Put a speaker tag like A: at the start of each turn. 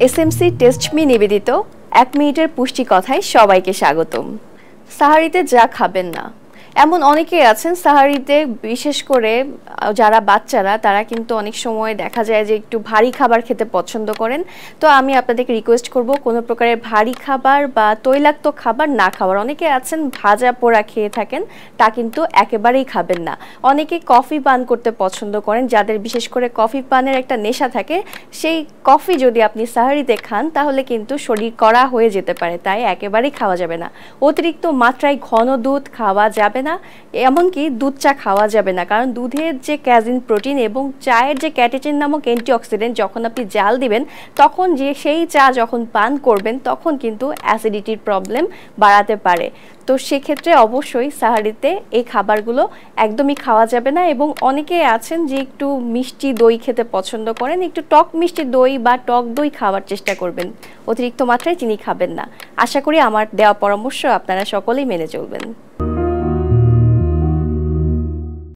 A: SMC টেস্টমি নিবেদিত ১ মিনিটের পুষ্টি কথায় সবাইকে স্বাগতম। সাহারিতে যা খাবেন না, এমন অনেকেই আছেন সাহারিতে, বিশেষ করে যারা বাচ্চারা তারা কিন্তু অনেক সময় দেখা যায় যে একটু ভারী খাবার খেতে পছন্দ করেন। তো আমি আপনাদেরকে রিকোয়েস্ট করব কোনো প্রকারের ভারী খাবার বা তৈলাক্ত খাবার না খাওয়ার। অনেকে আছেন ভাজা পোড়া খেয়ে থাকেন, তা কিন্তু একেবারেই খাবেন না। অনেকে কফি পান করতে পছন্দ করেন, যাদের বিশেষ করে কফি পানের একটা নেশা থাকে, সেই কফি যদি আপনি সাহারিতে খান তাহলে কিন্তু শরীর কড়া হয়ে যেতে পারে, তাই একেবারেই খাওয়া যাবে না। অতিরিক্ত মাত্রায় ঘন দুধ খাওয়া যাবে না, এমনকি দুধ চা খাওয়া যাবে না, কারণ দুধের যে ক্যাজিন প্রোটিন এবং চায়ের যে ক্যাটেচিন নামক অ্যান্টিঅক্সিডেন্ট যখন আপনি জাল দিবেন তখন যে সেই চা যখন পান করবেন তখন কিন্তু অ্যাসিডিটির প্রবলেম বাড়াতে পারে। তো সেক্ষেত্রে অবশ্যই সাহারিতে এই খাবারগুলো একদমই খাওয়া যাবে না। এবং অনেকে আছেন যে একটু মিষ্টি দই খেতে পছন্দ করেন, একটু টক মিষ্টি দই বা টক দই খাওয়ার চেষ্টা করবেন, অতিরিক্ত মাত্রায় চিনি খাবেন না। আশা করি আমার দেওয়া পরামর্শ আপনারা সকলেই মেনে চলবেন।